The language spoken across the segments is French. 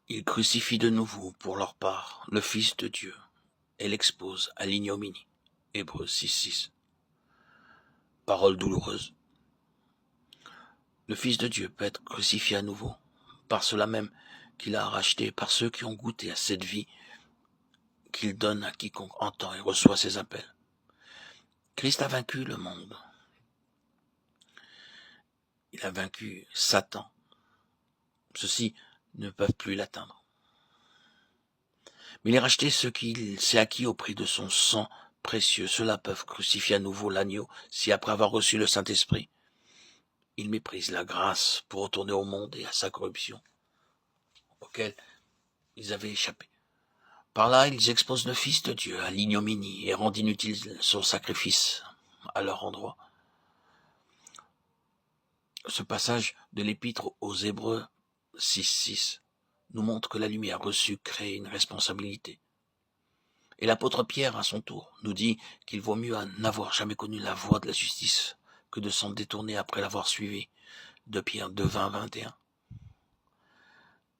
Ils crucifient de nouveau, pour leur part, le Fils de Dieu et l'exposent à l'ignominie. Hébreux 6:6. Parole douloureuse. Le Fils de Dieu peut être crucifié à nouveau, par cela même qu'il a racheté, par ceux qui ont goûté à cette vie qu'il donne à quiconque entend et reçoit ses appels. Christ a vaincu le monde. Il a vaincu Satan. Ceux-ci ne peuvent plus l'atteindre. Mais il a racheté ce qu'il s'est acquis au prix de son sang précieux. Ceux-là peuvent crucifier à nouveau l'agneau si, après avoir reçu le Saint-Esprit, ils méprisent la grâce pour retourner au monde et à sa corruption, auquel ils avaient échappé. Par là, ils exposent le Fils de Dieu à l'ignominie et rendent inutile son sacrifice à leur endroit. Ce passage de l'Épître aux Hébreux 6:6 nous montre que la lumière reçue crée une responsabilité. Et l'apôtre Pierre, à son tour, nous dit qu'il vaut mieux n'avoir jamais connu la voie de la justice que de s'en détourner après l'avoir suivi. De Pierre 2:20-21.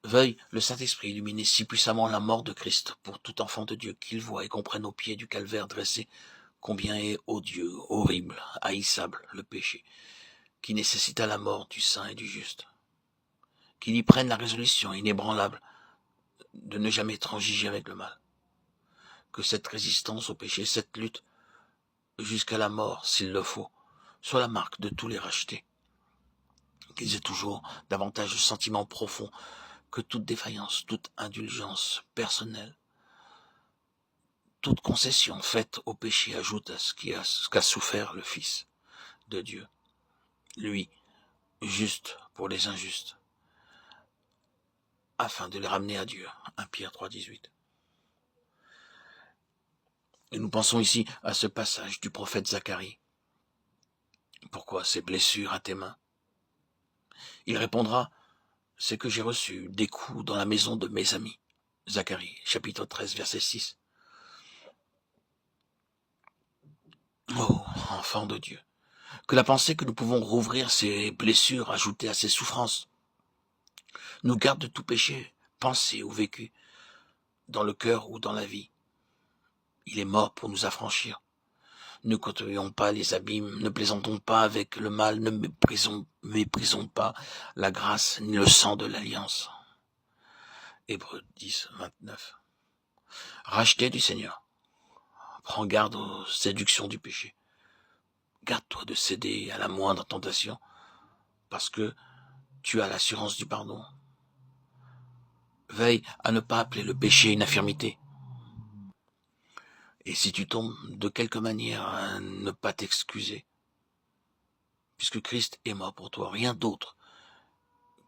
Veuille le Saint-Esprit illuminer si puissamment la mort de Christ pour tout enfant de Dieu qu'il voit et comprenne au pied du calvaire dressé combien est odieux, horrible, haïssable le péché, qui nécessita la mort du saint et du juste. Qu'il y prenne la résolution inébranlable de ne jamais transiger avec le mal. Que cette résistance au péché, cette lutte jusqu'à la mort, s'il le faut, soit la marque de tous les rachetés. Qu'ils aient toujours davantage de sentiments profonds que toute défaillance, toute indulgence personnelle, toute concession faite au péché ajoute à ce qu'a souffert le Fils de Dieu. Lui, juste pour les injustes, afin de les ramener à Dieu. 1 Pierre 3:18. Et nous pensons ici à ce passage du prophète Zacharie. Pourquoi ces blessures à tes mains? Il répondra, c'est que j'ai reçu des coups dans la maison de mes amis. Zacharie, chapitre 13, verset 6. Oh, enfant de Dieu, que la pensée que nous pouvons rouvrir ces blessures ajoutées à ces souffrances nous garde de tout péché, pensé ou vécu, dans le cœur ou dans la vie. Il est mort pour nous affranchir. Ne côtoyons pas les abîmes, ne plaisantons pas avec le mal, ne méprisons pas la grâce ni le sang de l'alliance. Hébreux 10:29. Racheté du Seigneur. Prends garde aux séductions du péché. Garde-toi de céder à la moindre tentation, parce que tu as l'assurance du pardon. Veille à ne pas appeler le péché une infirmité. Et si tu tombes de quelque manière, à ne pas t'excuser, puisque Christ est mort pour toi, rien d'autre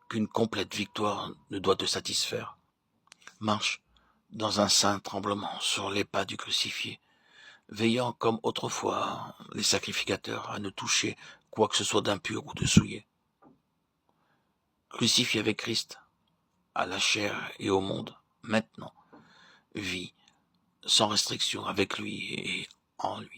qu'une complète victoire ne doit te satisfaire. Marche dans un saint tremblement sur les pas du crucifié, veillant comme autrefois les sacrificateurs à ne toucher quoi que ce soit d'impur ou de souillé. Crucifié avec Christ, à la chair et au monde, maintenant, vis sans restriction avec lui et en lui.